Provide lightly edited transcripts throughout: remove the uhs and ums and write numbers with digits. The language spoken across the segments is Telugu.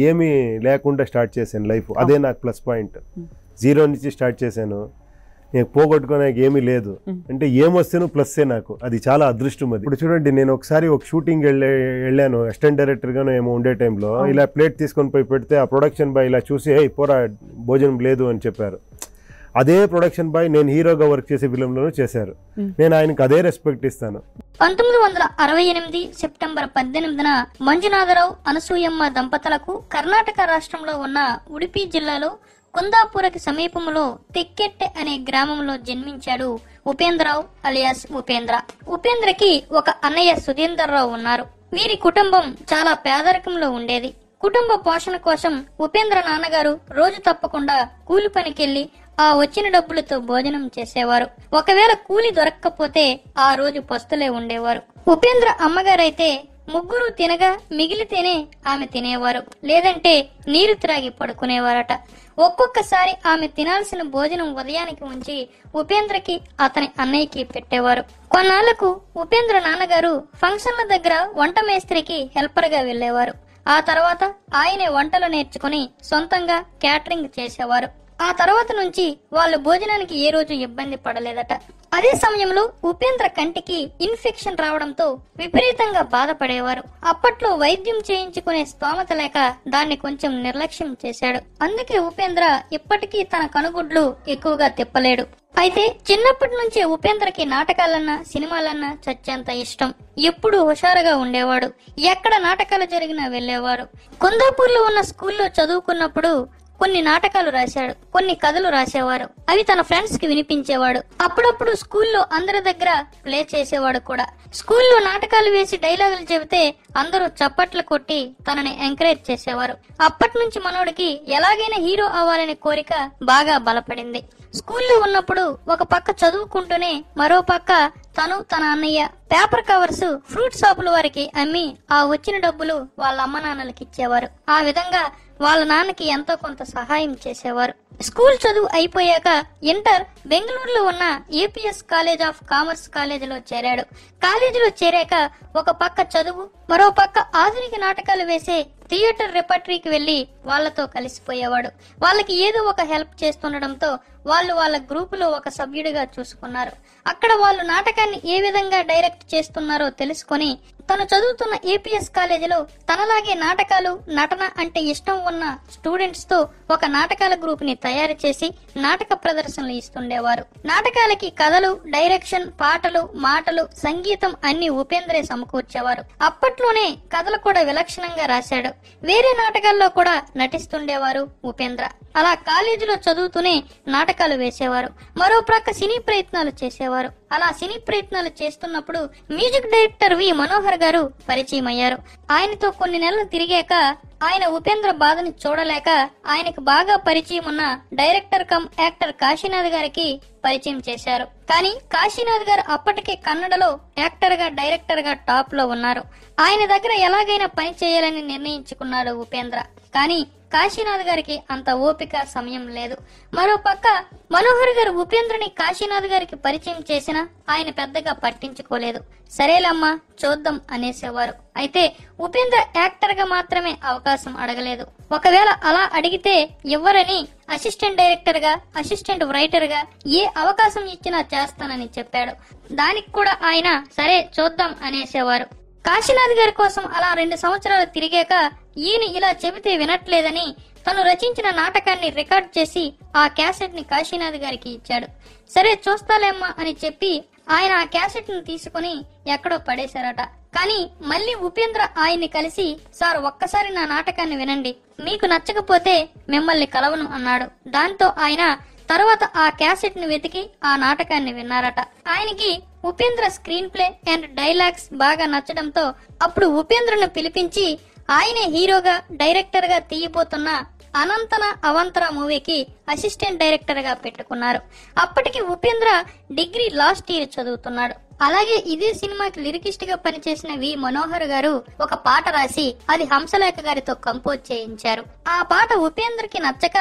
ఏమీ లేకుండా స్టార్ట్ చేశాను లైఫ్. అదే నాకు ప్లస్ పాయింట్. 0 నుంచి స్టార్ట్ చేశాను. నేను పోగొట్టుకోడానికి ఏమీ లేదు. అంటే ఏమొస్తేనో ప్లస్సే నాకు. అది చాలా అదృష్టం. అది ఇప్పుడు చూడండి, నేను ఒకసారి ఒక షూటింగ్ వెళ్ళాను అసిస్టెంట్ డైరెక్టర్గాను ఏమో ఉండే టైంలో. ఇలా ప్లేట్ తీసుకొని పోయి పెడితే ఆ ప్రొడక్షన్ బాయ్ ఇలా చూసి పోరా భోజనం లేదు అని చెప్పారు. అదే ప్రొడక్షన్ బాయ్ నేను హీరోగా వర్క్ చేసే ఫిలింలోనూ చేశారు. నేను ఆయనకు అదే రెస్పెక్ట్ ఇస్తాను. 1968 సెప్టెంబర్ 18న మంజునాథరావు అనసూయమ్మ దంపతులకు కర్ణాటక రాష్ట్రంలో ఉన్న ఉడిపి జిల్లాలో కుందాపురకి సమీపంలో తెక్కెట్టె అనే గ్రామంలో జన్మించాడు ఉపేంద్రరావు అలియాస్ ఉపేంద్ర. ఉపేంద్రకి ఒక అన్నయ్య సుధీందర్రావు ఉన్నారు. వీరి కుటుంబం చాలా పేదరికంలో ఉండేది. కుటుంబ పోషణ కోసం ఉపేంద్ర నాన్నగారు రోజు తప్పకుండా కూలి పనికెళ్లి ఆ వచ్చిన డబ్బులతో భోజనం చేసేవారు. ఒకవేళ కూలి దొరక్కపోతే ఆ రోజు పస్తులే ఉండేవారు. ఉపేంద్ర అమ్మగారైతే ముగ్గురు తినగా మిగిలితేనే ఆమె తినేవారు, లేదంటే నీరు త్రాగి పడుకునేవారట. ఒక్కొక్కసారి ఆమె తినాల్సిన భోజనం ఉదయానికి ఉంచి ఉపేంద్రకి అతని అన్నయ్యకి పెట్టేవారు. కొన్నాళ్లకు ఉపేంద్ర నాన్నగారు ఫంక్షన్ల దగ్గర వంట మేస్త్రికి హెల్పర్ గా వెళ్లేవారు. ఆ తర్వాత ఆయనే వంటలు నేర్చుకుని సొంతంగా క్యాటరింగ్ చేసేవారు. ఆ తర్వాత నుంచి వాళ్ళు భోజనానికి ఏ రోజు ఇబ్బంది పడలేదట. అదే సమయంలో ఉపేంద్ర కంటికి ఇన్ఫెక్షన్ రావడంతో విపరీతంగా బాధపడేవారు. అప్పట్లో వైద్యం చేయించుకునే స్తోమత లేక దాన్ని కొంచెం నిర్లక్ష్యం చేశాడు. అందుకే ఉపేంద్ర ఇప్పటికీ తన కనుగుడ్లు ఎక్కువగా తిప్పలేడు. అయితే చిన్నప్పటి నుంచే ఉపేంద్రకి నాటకాలన్నా సినిమాలన్నా చచ్చేంత ఇష్టం. ఎప్పుడు హుషారుగా ఉండేవాడు. ఎక్కడ నాటకాలు జరిగినా వెళ్లేవారు. కుందాపూర్లో ఉన్న స్కూల్లో చదువుకున్నప్పుడు కొన్ని నాటకాలు రాశాడు, కొన్ని కథలు రాసేవారు. అవి తన ఫ్రెండ్స్ కి వినిపించేవాడు. అప్పుడప్పుడు స్కూల్లో అందరి దగ్గర ప్లే చేసేవాడు కూడా. స్కూల్లో నాటకాలు వేసి డైలాగులు చెబితే అందరూ చప్పట్లు కొట్టి తనని ఎంకరేజ్ చేసేవారు. అప్పటి నుంచి మనోడికి ఎలాగైనా హీరో అవ్వాలనే కోరిక బాగా బలపడింది. స్కూల్లో ఉన్నప్పుడు ఒక పక్క చదువుకుంటూనే మరో పక్క తను తన అన్నయ్య పేపర్ కవర్స్ ఫ్రూట్ షాపుల వారికి అమ్మి ఆ వచ్చిన డబ్బులు వాళ్ళ అమ్మ నాన్నలకి ఇచ్చేవారు. ఆ విధంగా వాళ్ళ నాన్నకి ఎంతో కొంత సహాయం చేసేవారు. స్కూల్ చదువు అయిపోయాక ఇంటర్ బెంగళూరులో ఉన్న ఏపీఎస్ కాలేజ్ ఆఫ్ కామర్స్ కాలేజీలో చేరాడు. కాలేజీలో చేరాక ఒక పక్క చదువు, మరో పక్క ఆధునిక నాటకాలు వేసే థియేటర్ రెపర్టరీకి వెళ్లి వాళ్లతో కలిసిపోయేవాడు. వాళ్ళకి ఏదో ఒక హెల్ప్ చేస్తుండటంతో వాళ్ళు వాళ్ళ గ్రూపులో ఒక సభ్యుడిగా చూసుకున్నారు. అక్కడ వాళ్ళు నాటకాన్ని ఏ విధంగా డైరెక్ట్ చేస్తున్నారో తెలుసుకొని తను చదువుతున్న ఏపీఎస్ కాలేజీలో తనలాగే నాటకాలు నటన అంటే ఇష్టం ఉన్న స్టూడెంట్స్ తో ఒక నాటకాల గ్రూప్ ని తయారు చేసి నాటక ప్రదర్శనలు ఇస్తుండేవారు. నాటకాలకి కథలు, డైరెక్షన్, పాటలు, మాటలు, సంగీతం అన్ని ఉపేంద్రే సమకూర్చేవారు. అప్పట్లోనే కథలు కూడా విలక్షణంగా రాశాడు. వేరే నాటకాల్లో కూడా నటిస్తుండేవారు ఉపేంద్ర. అలా కాలేజీలో చదువుతూనే నాటకాలు వేసేవారు. మరో ప్రక్క సినీ ప్రయత్నాలు చేసేవారు. అలా సినీ ప్రయత్నాలు చేస్తున్నప్పుడు మ్యూజిక్ డైరెక్టర్ వి మనోహర్ గారు పరిచయం అయ్యారు. ఆయనతో కొన్ని నెలలు తిరిగాక ఆయన ఉపేంద్ర బాధని చూడలేక ఆయనకు బాగా పరిచయం ఉన్న డైరెక్టర్ కమ్ యాక్టర్ కాశీనాథ్ గారికి పరిచయం చేశారు. కానీ కాశీనాథ్ గారు అప్పటికే కన్నడలో యాక్టర్ గా డైరెక్టర్ గా టాప్ లో ఉన్నారు. ఆయన దగ్గర ఎలాగైనా పని చేయాలని నిర్ణయించుకున్నాడు ఉపేంద్ర. కానీ కాశీనాథ్ గారికి అంత ఓపిక, సమయం లేదు. మరో పక్క మనోహర్ గారు ఉపేంద్రని కాశీనాథ్ గారికి పరిచయం చేసినా ఆయన పెద్దగా పట్టించుకోలేదు. సరేలమ్మా చూద్దాం అనేసేవారు. అయితే ఉపేంద్ర యాక్టర్ గా మాత్రమే అవకాశం అడగలేదు. ఒకవేళ అలా అడిగితే ఇవ్వరని అసిస్టెంట్ డైరెక్టర్ గా, అసిస్టెంట్ రైటర్ గా ఏ అవకాశం ఇచ్చినా చేస్తానని చెప్పాడు. దానికి కూడా ఆయన సరే చూద్దాం అనేసేవారు. కాశీనాథ్ గారి కోసం అలా 2 సంవత్సరాలు తిరిగాక ఈయన ఇలా చెబితే వినట్లేదని తను రచించిన నాటకాన్ని రికార్డ్ చేసి ఆ క్యాసెట్ ని కాశీనాథ్ గారికి ఇచ్చాడు. సరే చూస్తాలేమ్మా అని చెప్పి ఆయన ఆ క్యాసెట్ ను తీసుకుని ఎక్కడో పడేశారట. కానీ మళ్ళీ ఉపేంద్ర ఆయన్ని కలిసి, సార్ ఒక్కసారి నా నాటకాన్ని వినండి, మీకు నచ్చకపోతే మిమ్మల్ని కలవను అన్నాడు. దాంతో ఆయన తర్వాత ఆ క్యాసెట్ ని వెతికి ఆ నాటకాన్ని విన్నారట. ఆయనకి Upendra screen play and dialogues బాగా నచ్చడంతో అప్పుడు ఉపేంద్రను పిలిపించి ఆయనే హీరోగా, డైరెక్టర్ గా తీయబోతున్న అనంతన అవంతర మూవీకి అసిస్టెంట్ డైరెక్టర్ గా పెట్టుకున్నారు. అప్పటికి ఉపేంద్ర డిగ్రీ లాస్ట్ ఇయర్ చదువుతున్నాడు. అలాగే ఇదే సినిమాకి లిరికిస్ట్ గా పనిచేసిన వి మనోహర్ గారు ఒక పాట రాసి అది హంసలేఖ గారితో కంపోజ్ చేయించారు. ఆ పాట ఉపేంద్రకి నచ్చక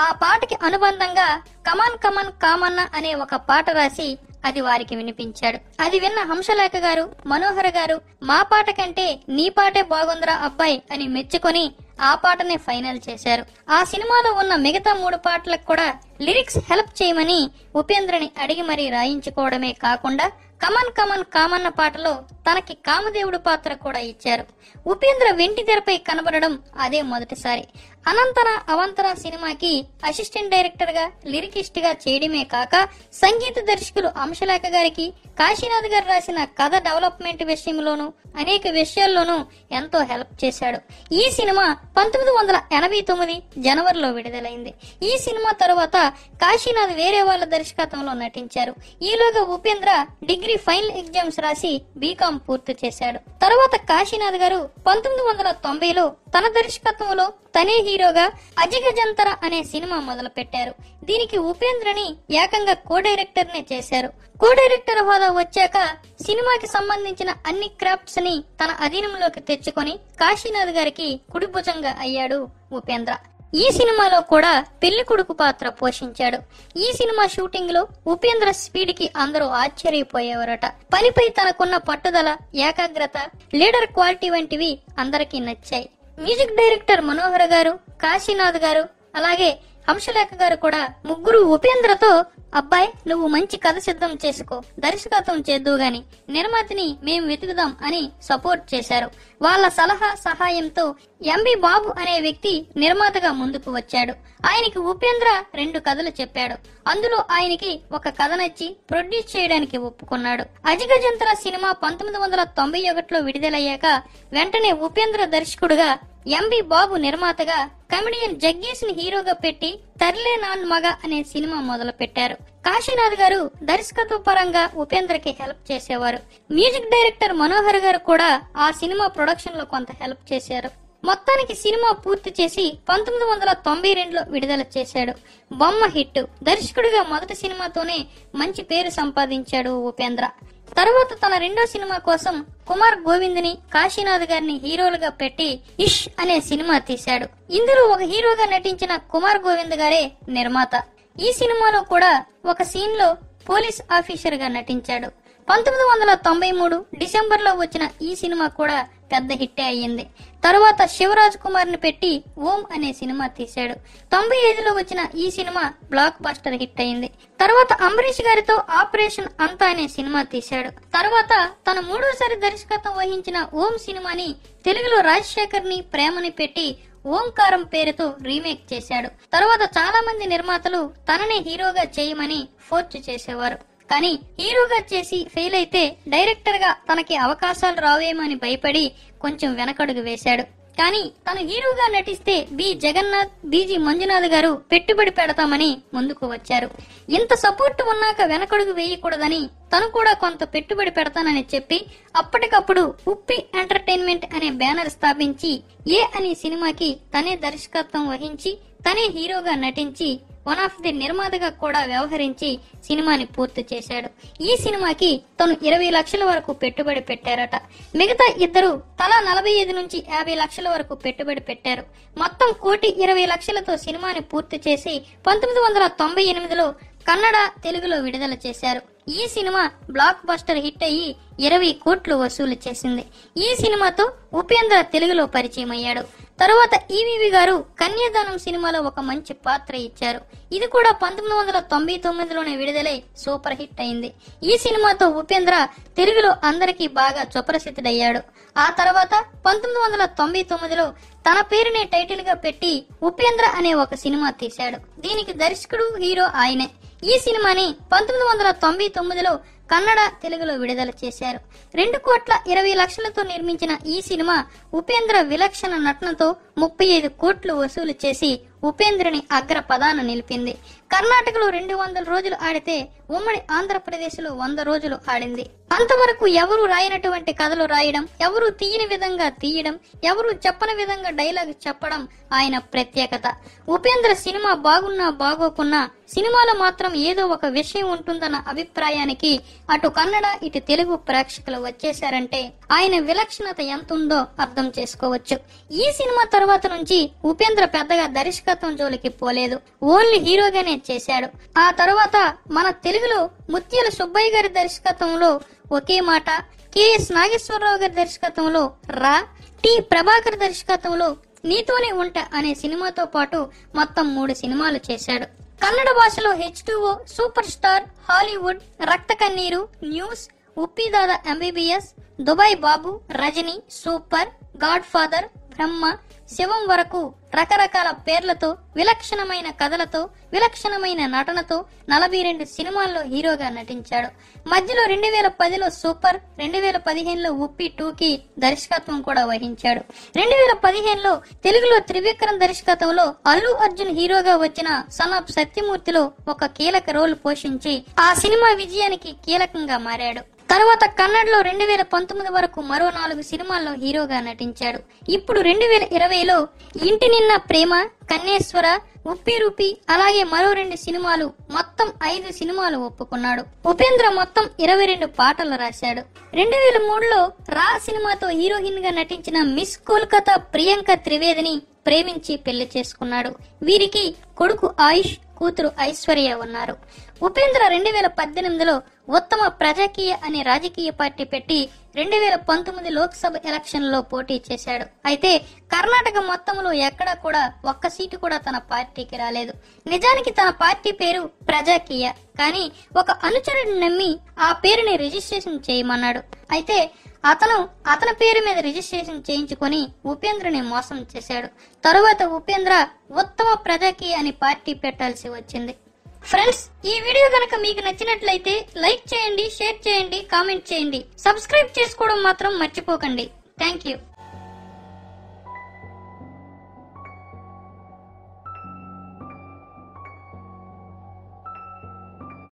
ఆ పాటకి అనుబంధంగా కమాన్ కమాన్ కామన్న అనే ఒక పాట రాసి అది వారికి వినిపించాడు. అది విన్న హంసలేఖ గారు, మనోహర్ గారు మా పాట కంటే నీ పాటే బాగుందిరా అబ్బాయి అని మెచ్చుకొని ఆ పాటనే ఫైనల్ చేశారు. ఆ సినిమాలో ఉన్న మిగతా 3 పాటలకు కూడా లిరిక్స్ హెల్ప్ చేయమని ఉపేంద్రని అడిగి మరీ రాయించుకోవడమే కాకుండా కమన్ కమన్ కామన్న పాటలో తనకి కామదేవుడు పాత్ర కూడా ఇచ్చారు. ఉపేంద్ర వెంటి తెరపై కనబడడం అదే మొదటిసారి. అనంతర అవంతర సినిమాకి అసిస్టెంట్ డైరెక్టర్ గా, లిరికిస్ట్ గా చేయడమే కాక సంగీత దర్శకులు అంశలేఖ గారికి, కాశీనాథ్ గారు రాసిన కథ డెవలప్మెంట్ విషయంలోనూ అనేక విషయాల్లోనూ ఎంతో హెల్ప్ చేశాడు. ఈ సినిమా 1989 జనవరిలో విడుదలైంది. ఈ సినిమా తరువాత కాశీనాథ్ వేరే వాళ్ళ దర్శకత్వంలో నటించారు. ఈలోగా ఉపేంద్ర డిగ్రీ ఫైనల్ ఎగ్జామ్స్ రాసి బీకాం పూర్తి చేశాడు. తర్వాత కాశీనాథ్ గారు 1990లో తన దర్శకత్వంలో తనే హీరోగా అజిగజంతర అనే సినిమా మొదలు పెట్టారు. దీనికి ఉపేంద్రని ఏకంగా కో డైరెక్టర్ నే చేశారు. కో డైరెక్టర్ హోదా వచ్చాక సినిమాకి సంబంధించిన అన్ని క్రాఫ్ట్స్ ని తన అధీనంలోకి తెచ్చుకొని కాశీనాథ్ గారికి కుడిభుజంగా అయ్యాడు ఉపేంద్ర. ఈ సినిమాలో కూడా పెళ్లి కొడుకు పాత్ర పోషించాడు. ఈ సినిమా షూటింగ్ లో ఉపేంద్ర స్పీడ్ కి అందరూ ఆశ్చర్యపోయేవారట. పనిపై తనకున్న పట్టుదల, ఏకాగ్రత, లీడర్ క్వాలిటీ వంటివి అందరికీ నచ్చాయి. మ్యూజిక్ డైరెక్టర్ మనోహర్ గారు, కాశీనాథ్ గారు, అలాగే హంసలేఖ గారు కూడా ముగ్గురు ఉపేంద్రతో అబ్బాయి నువ్వు మంచి కథ సిద్ధం చేసుకో, దర్శకత్వం చేద్దు గాని నిర్మాతని మేం వెతుకుదాం అని సపోర్ట్ చేశారు. వాళ్ళ సలహా సహాయంతో ఎంబి బాబు అనే వ్యక్తి నిర్మాతగా ముందుకు వచ్చాడు. ఆయనకి ఉపేంద్ర 2 కథలు చెప్పాడు. అందులో ఆయనకి ఒక కథ నచ్చి ప్రొడ్యూస్ చేయడానికి ఒప్పుకున్నాడు. అజిగజంతర సినిమా 1991లో విడుదలయ్యాక వెంటనే ఉపేంద్ర దర్శకుడుగా, ఎంబి బాబు నిర్మాతగా, కమెడియన్ జగ్గేష్ ని హీరోగా పెట్టి తర్లే నాన్ మగ అనే సినిమా మొదలు పెట్టారు. కాశీనాథ్ గారు దర్శకత్వ పరంగా ఉపేంద్రకి హెల్ప్ చేసేవారు. మ్యూజిక్ డైరెక్టర్ మనోహర్ గారు కూడా ఆ సినిమా ప్రొడక్షన్ లో కొంత హెల్ప్ చేశారు. మొత్తానికి సినిమా పూర్తి చేసి 1992లో విడుదల చేశాడు. బొమ్మ హిట్. దర్శకుడిగా మొదటి సినిమాతోనే మంచి పేరు సంపాదించాడు ఉపేంద్ర. తర్వాత తన 2వ సినిమా కోసం కుమార్ గోవింద్ ని, కాశీనాథ్ గారిని హీరోలుగా పెట్టి ఇష్ అనే సినిమా తీశాడు. ఇందులో ఒక హీరోగా నటించిన కుమార్ గోవింద్ గారే నిర్మాత. ఈ సినిమాలో కూడా ఒక సీన్ లో పోలీస్ ఆఫీసర్ గా నటించాడు. 1993 డిసెంబర్ లో వచ్చిన ఈ సినిమా కూడా పెద్ద హిట్టే అయ్యింది. తరువాత శివరాజ్ కుమార్ ని పెట్టి ఓం అనే సినిమా తీశాడు. 95లో వచ్చిన ఈ సినిమా బ్లాక్ బస్టర్ హిట్ అయింది. తర్వాత అంబరీష్ గారితో ఆపరేషన్ అంతా అనే సినిమా తీశాడు. తర్వాత తన 3వసారి దర్శకత్వం వహించిన ఓం సినిమాని తెలుగులో రాజశేఖర్ ని, ప్రేమని పెట్టి ఓంకారం పేరుతో రీమేక్ చేశాడు. తర్వాత చాలా మంది నిర్మాతలు తననే హీరోగా చేయమని ఫోర్స్ చేసేవారు. కానీ హీరోగా చేసి ఫెయిల్ అయితే డైరెక్టర్ గా తనకి అవకాశాలు రావేమని భయపడి కొంచెం వెనకడుగు వేశాడు. కానీ తను హీరోగా నటిస్తే బి జగన్నాథ్, బిజి మంజునాథ్ గారు పెట్టుబడి పెడతామని ముందుకు వచ్చారు. ఇంత సపోర్ట్ ఉన్నాక వెనకడుగు వేయకూడదని తను కూడా కొంత పెట్టుబడి పెడతానని చెప్పి అప్పటికప్పుడు ఉప్పి ఎంటర్టైన్మెంట్ అనే బ్యానర్ స్థాపించి ఏ అనే సినిమాకి తనే దర్శకత్వం వహించి, తనే హీరోగా నటించి, వన్ ఆఫ్ ది నిర్మాతగా కూడా వ్యవహరించి సినిమాని పూర్తి చేశాడు. ఈ సినిమాకి తను 20 లక్షల వరకు పెట్టుబడి పెట్టారట. మిగతా ఇద్దరు తలా 45 నుంచి 50 లక్షల వరకు పెట్టుబడి పెట్టారు. మొత్తం 1,20 లక్షలతో సినిమాని పూర్తి చేసి 1998లో కన్నడ, తెలుగులో విడుదల చేశారు. ఈ సినిమా బ్లాక్ బస్టర్ హిట్ అయ్యి 20 కోట్లు వసూలు చేసింది. ఈ సినిమాతో ఉపేంద్ర తెలుగులో పరిచయం అయ్యాడు. తరువాత ఈవీవి గారు కన్యాదానం సినిమాలో ఒక మంచి పాత్ర ఇచ్చారు. ఇది కూడా 1999లోనే విడుదలై సూపర్ హిట్ అయింది. ఈ సినిమాతో ఉపేంద్ర తెలుగులో అందరికీ బాగా సుప్రసిద్ధుడయ్యాడు. ఆ తర్వాత 1999లో తన పేరునే టైటిల్ గా పెట్టి ఉపేంద్ర అనే ఒక సినిమా తీశాడు. దీనికి దర్శకుడు, హీరో ఆయనే. ఈ సినిమాని 1999లో కన్నడ, తెలుగులో విడుదల చేశారు. 2,20 లక్షలతో నిర్మించిన ఈ సినిమా ఉపేంద్ర విలక్షణ నటనతో 35 కోట్లు వసూలు చేసి ఉపేంద్రని అగ్ర పదాన నిలిపింది. కర్ణాటకలో 200 రోజులు ఆడితే ఉమ్మడి ఆంధ్రప్రదేశ్ లో 100 రోజులు ఆడింది. అంతవరకు ఎవరు రాయనటువంటి కథలు రాయడం, ఎవరు తీయని విధంగా తీయడం, ఎవరు చెప్పని విధంగా డైలాగ్ చెప్పడం ఆయన ప్రత్యేకత. ఉపేంద్ర సినిమా బాగున్నా బాగోకున్నా సినిమాలో మాత్రం ఏదో ఒక విషయం ఉంటుందన్న అభిప్రాయానికి అటు కన్నడ, ఇటు తెలుగు ప్రేక్షకులు వచ్చేశారంటే ఆయన విలక్షణత ఎంతుందో అర్థం చేసుకోవచ్చు. ఈ సినిమా తర్వాత నుంచి ఉపేంద్ర పెద్దగా దర్శకత్వం జోలికి పోలేదు. ఓన్లీ హీరోగానే చేశాడు. ఆ తర్వాత మన తెలుగులో ముత్యాల సుబ్బయ్య గారి దర్శకత్వంలో ఒకే మాట, కెఎస్ నాగేశ్వరరావు గారి దర్శకత్వంలో రా, టి ప్రభాకర్ దర్శకత్వంలో నీతోనే ఉంటా అనే సినిమాతో పాటు మొత్తం 3 సినిమాలు చేశాడు. కన్నడ భాషలో H2O, సూపర్ స్టార్, హాలీవుడ్, రక్త కన్నీరు, న్యూస్, ఉప్పిదాదా MBBS, దుబాయ్ బాబు, రజనీ, సూపర్, గాడ్ ఫాదర్, బ్రహ్మ, శివం వరకు రకరకాల పేర్లతో, విలక్షణమైన కథలతో, విలక్షణమైన నటనతో 42 సినిమాల్లో హీరోగా నటించాడు. మధ్యలో 2010లో సూపర్, 2015లో ఉప్పి 2కి దర్శకత్వం కూడా వహించాడు. 2015లో తెలుగులో త్రివిక్రమ్ దర్శకత్వంలో అల్లు అర్జున్ హీరోగా వచ్చిన సన్ ఆఫ్ సత్యమూర్తిలో ఒక కీలక రోల్ పోషించి ఆ సినిమా విజయానికి కీలకంగా మారాడు. తర్వాత కన్నడలో 2019 వరకు మరో 4 సినిమాల్లో హీరోగా నటించాడు. ఇప్పుడు 2020లో ఇంటి నిన్న ప్రేమ, కన్నేశ్వర, ఉప్పి రూపి, అలాగే మరో 2 సినిమాలు, మొత్తం 5 సినిమాలు ఒప్పుకున్నాడు. ఉపేంద్ర మొత్తం 22 పాటలు రాశాడు. 2003లో రా సినిమాతో హీరోయిన్ గా నటించిన మిస్ కోల్కతా ప్రియాంక త్రివేదిని ప్రేమించి పెళ్లి చేసుకున్నాడు. వీరికి కొడుకు ఆయుష్, కూతురు ఐశ్వర్య ఉన్నారు. ఉపేంద్ర 2018లో ఉత్తమ ప్రజాకీయ అనే రాజకీయ పార్టీ పెట్టి 2019 లోక్సభ ఎలక్షన్ లో పోటీ చేశాడు. అయితే కర్ణాటక మొత్తంలో ఎక్కడా కూడా ఒక్క సీటు కూడా తన పార్టీకి రాలేదు. నిజానికి తన పార్టీ పేరు ప్రజాకీయ, కానీ ఒక అనుచరుడిని నమ్మి ఆ పేరుని రిజిస్ట్రేషన్ చేయమన్నాడు. అయితే అతని పేరు మీద రిజిస్ట్రేషన్ చేయించుకొని ఉపేంద్రని మోసం చేశాడు. తరువాత ఉపేంద్ర ఉత్తమ ప్రజాకీయ అని పార్టీ పెట్టాల్సి వచ్చింది. ఫ్రెండ్స్, ఈ వీడియో గనక మీకు నచ్చినట్లయితే లైక్ చేయండి, షేర్ చేయండి, కామెంట్ చేయండి. సబ్స్క్రైబ్ చేసుకోవడం మాత్రం మర్చిపోకండి. Thank you.